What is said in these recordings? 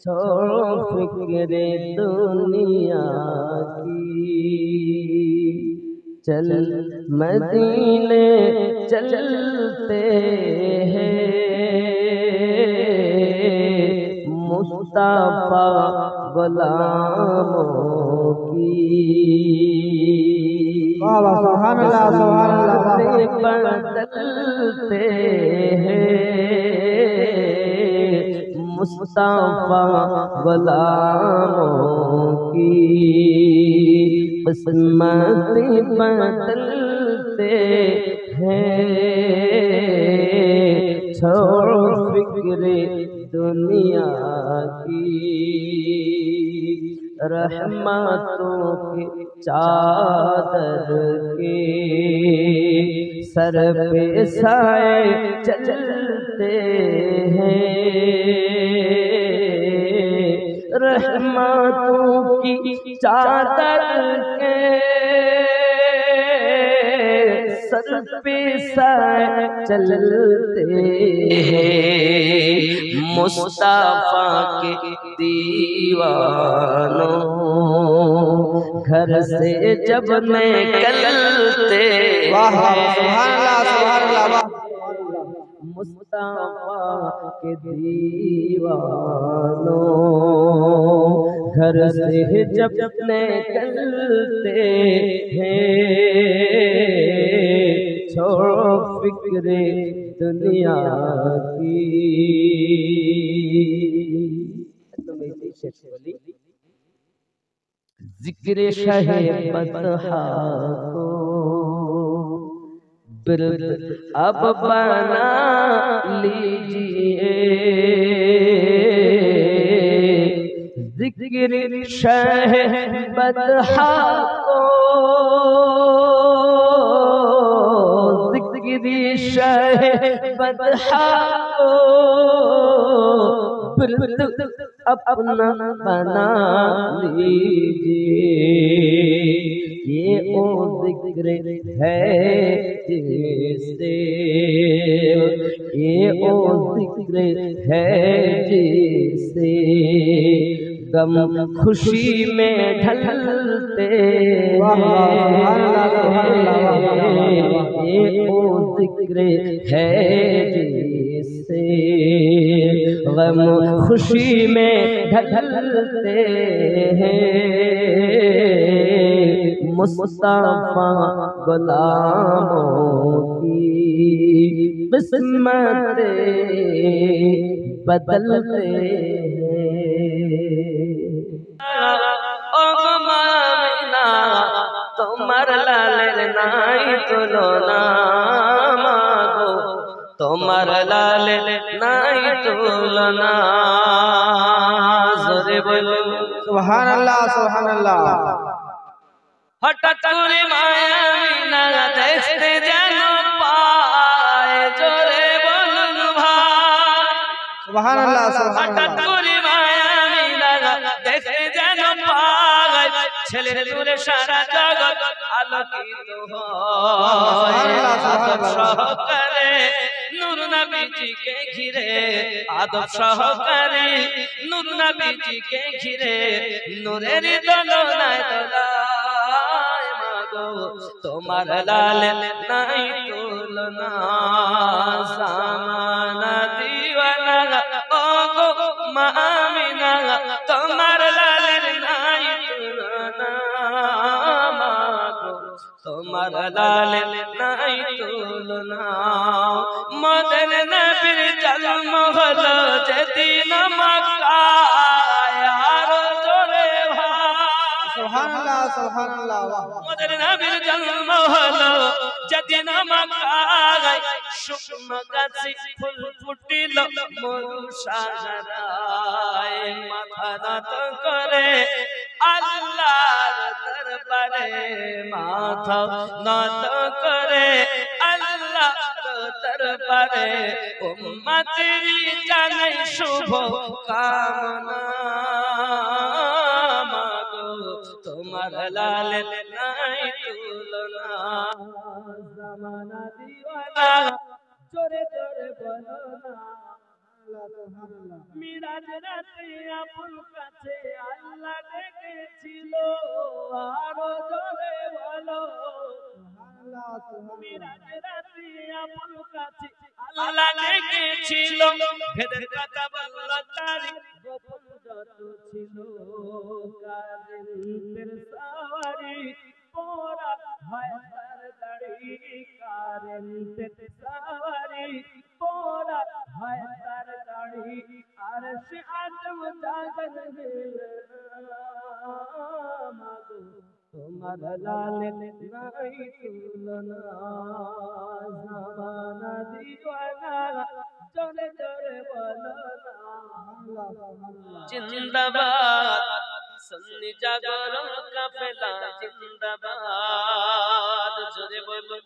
छोड़ो फिक्रे दुनिया की, चल मदीने चलते हैं, मुस्तफा गुलामों की। सुभान अल्लाह सुभान अल्लाह। बदलते हैं मुस्तफा गुलामों की, किस्मत बदलते हैं, छोड़ो फिक्रे दुनिया की। रहमतों के चादर के सर पे साए चलते हैं, रहमतों की चादर के सर पे साए चलते हैं, मुस्तफा के दीवानों घर से जब निकलते मुस्तफा के दीवानों घर से जब निकलते हैं, छोड़ो फिक्रे दुनिया की। जिक्र शहे बतहा को बिरद अब बना लीजिए, जिक्र शहे बतहा को, जिक्र शहे बतहा को बिरद अपना बना लीजिए, ये ओ जिक्र है जिससे, ये ओ जिक्र है जिससे गम खुशी में ढलते हैं, ये ओ जिक्र है जिससे गम खुशी में ढलते हैं, मुस्तफा गुलामों की किस्मत बदलते তোমার লালের নাই তুলনা মাগো, তোমার লালের নাই তুলনা, জোরে বলো সুবহানাল্লাহ সুবহানাল্লাহ। হঠাৎ করে মায়া মিনা দেখতে যেন পায়, জোরে বলুন ভাই সুবহানাল্লাহ হঠাৎ করে মায়া মিনা দেখতে যেন পায়, ছেলের নূরে সারা জগৎ আলোকিত হয়, আদব সহকারে নূর নবীজিকে ঘিরে, আদব সহকারে নূর নবীজিকে ঘিরে, নূরের দোলনায় দোলায় মাগো, তোমার লালের নাই তুলনা, জামানা দিওয়ানা ও গো মা আমিনা, তোমার লালের নাই তুলনা মাগো, তোমার লালের নাই তুলনা। মদন নবীর জন্ম হলো যেদিন মক্কায়, আরো জোরে ভাই সুবহানাল্লাহ সুবহানাল্লাহ। মদন নবীর জন্ম হলো যেদিন মক্কায়, শুকনো গাছে ফুল ফুটিল মরু সাগরায়, মাথা নত করে আল্লাহর দরবারে, মাথা নত করে আল্লাহর দরবারে, উম্মতেরই জানাই শুভ কামনা মাগো, তোমার লালের নাই তুলনা, জামানা দিওয়ানা জোরে জোরে বলো না, মিরাজ রাতে আপন কাছে আল্লাহ ডেকেছিল আরো জোরে বলো মিরাজ রাতে আপন কাছে আল্লাহ ডেকেছিল ভেদের কথা বলল তারি গোপন যত ছিল কাজের সাওয়ারি পোরা হয় তার দাড়ি কারেন্টের সাওয়ারি পোরা হয় তার দাড়ি আর সে আদম জাগন মাগো তোমার লালে নাই তুলনা জামানা দিওয়ানা জোরে জোরে বলো না জিন্দাবাদ সুন্নি জাগরণ কাফেলা জিন্দাবাদ জোরে বলো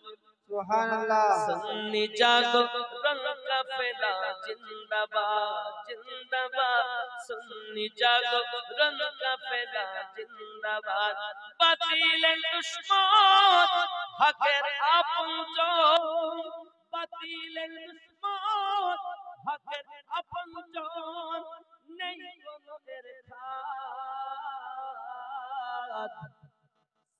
সুবহানাল্লাহ সুন্নি জাগরণ কাফেলা জিন্দাবাদ জিন্দাবাদ সুন্নি জাগরণ কাফেলা জিন্দাবাদ বাতিলের দুশমন হকের আপনজন বাতিলের দুশমন হকের আপনজন নেই কোনো এর খাত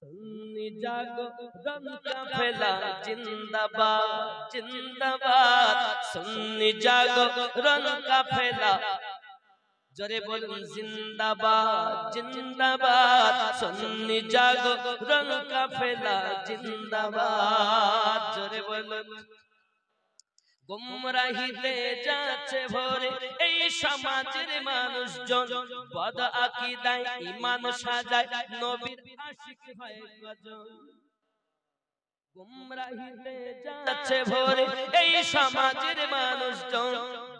সুন্নি জাগরণ কাফেলা জিন্দাবাদ জিন্দাবাদ সুন্নি জাগরণ কাফেলা জোরে বলুন জিন্দাবাদ জিন্দাবাদ সুন্নি জাগরণ কাফেলা জিন্দাবাদ জোরে বলুন গুমরাহিতে যাচ্ছে ভরে এই সমাজের মানুষজন বদ আকীদায় ঈমান সাজায় নবীর আশিক হয় কজন গুমরাহিতে যাচ্ছে ভরে এই সমাজের মানুষজন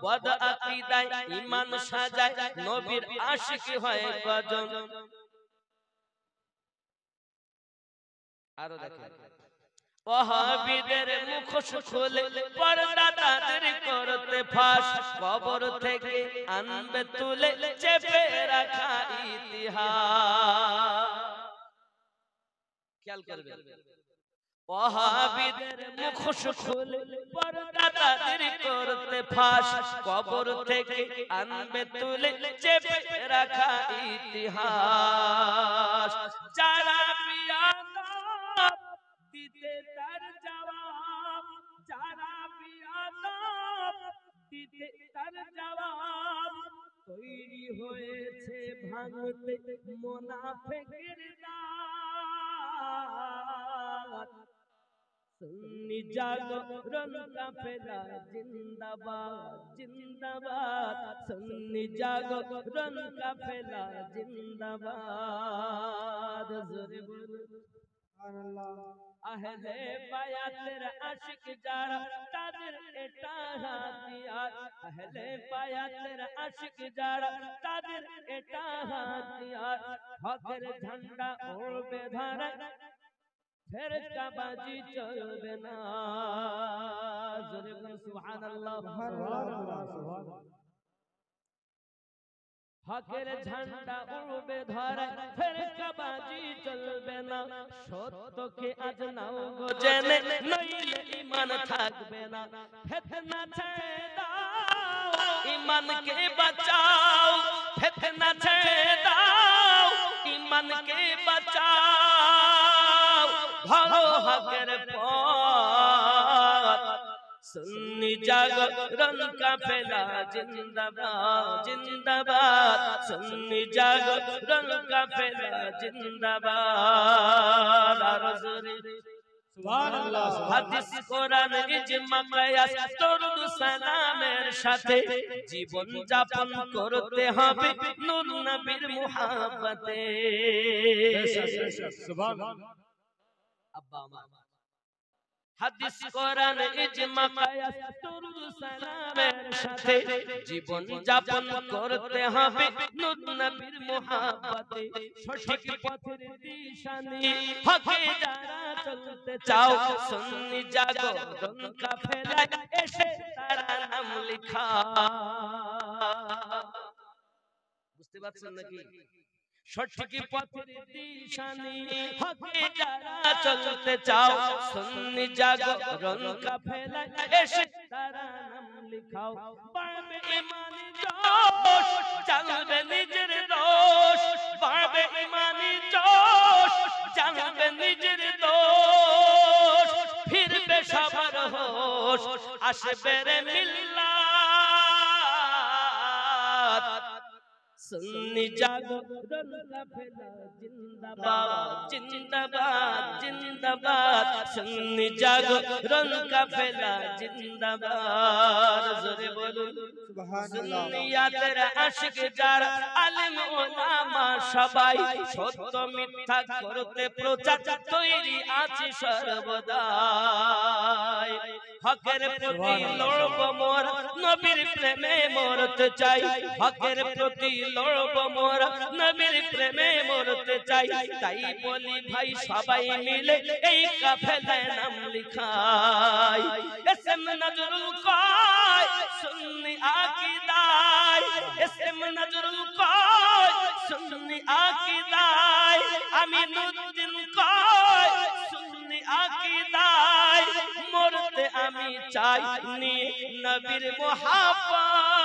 বদ আকীদায় ঈমান সাজায় নবীর আশিক হয় কজন আরো দেখেন ওয়াহাবীদের মুখোশ খুলে পর্দা তাদের করতে ফাঁস কবর থেকে আনবে তুলে চেপে রাখা ইতিহাস খেয়াল করবেন ওয়াহাবীদের মুখোশ খুলে পর্দা তাদের করতে ফাঁস কবর থেকে আনবে তুলে চেপে রাখা ইতিহাস যারা বিয়াদব দিতে তার জবাব যারা বিয়াদব দিতে তার জবাব তৈরি হয়েছে ভাঙতে মুনাফিকের দাঁত সুন্নি জাগরণ কাফেলা জিন্দাবাদ জিন্দাবাদ সুন্নি জাগরণ কাফেলা জিন্দাবাদ জোরে বলুন আহলে বায়াতের আশিক যারা তাদের এটা হাতিয়ার আহলে বায়াতের আশিক যারা তাদের এটা হাতিয়ার হকের ঝান্ডা উড়বে ধারায় ফেরকাবাজি চলবে না জোরে বলুন সুবহানাল্লাহ হকের ঝান্ডা উড়বে ধরায় ফেরকাবাজি চলবে না সত্যকে আজ নাও গো জেনে নইলে ঈমান থাকবে না ফিতনা ছেড়ে দাও ঈমানকে বাঁচাও ফিতনা ছেড়ে দাও ঈমানকে বাঁচাও ধরো হকের পথ সুন্নি জাগরণ কাফেলা জিন্দাবাদ জিন্দাবাদ সুন্নি জাগরণ কাফেলা জিন্দাবাদ আর জোরে সুবহানাল্লাহ হাদিস কোরআন ইজমা কিয়াস দরুদ সালামের সাথে জীবন যাপন করতে হবে নূর নবীর মুহাব্বতে সুবহানাল্লাহ আব্বা আমার হাদিস কোরআন ইজমা কিয়াস দরুদ সালামের সাথে জীবন যাপন করতে হবে নূর নবীর মুহাব্বতে সঠিক পথের দিশানি হকে যারা চলতে চাও সুন্নি জাগরণ কাফেলায় এসে তারা নাম লেখা বুঝতে পারছেন নাকি সঠিক পথের দিশানি হকে যারা চলতে চাও সুন্নি জাগরণ কাফেলায় এসে তারা নাম লিখাও বাড়বে ইমানি জোশ জানবে নিজের দোষ বাড়বে ইমানি জোশ জানবে নিজের দোষ ফিরবে সবার হোশ আসবে রে মিল্লাত সুন্নি জাগরণ কাফেলা জিন্দাবাদ জিন্দাবাদ জিন্দাবাদ সুন্নি জাগরণ কাফেলা জিন্দাবাদ জোরে বলুন সুবহানাল্লাহ সুন্নিয়াতের আশিক যারা আলেম ওলামা সবাই সত্য মিথ্যা করতে প্রচার তৈরি আছে সর্বদাই হকের প্রতি লড়ব মোর নবীর প্রেমে মরতে চাই হকের প্রতি লড়ব মোর নবীর প্রেমে মরতে চাই তাই বলি ভাই সবাই মিলে এই কাফেলায় নাম লিখাই এসএম নজরুল কয় সুন্নি আকীদায় এসএম নজরুল কয় সুন্নি আকীদায় আমিনুদ্দিন কয় সুন্নি আকীদায় মরতে আমি চাই নি নবীর মোহাব্বত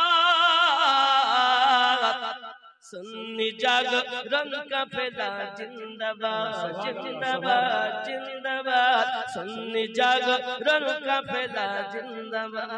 সুন্নি জাগরণ কাফেলা জিন্দাবাদ জিন্দাবাদ জিন্দাবাদ সুন্নি জাগরণ কাফেলা জিন্দাবাদ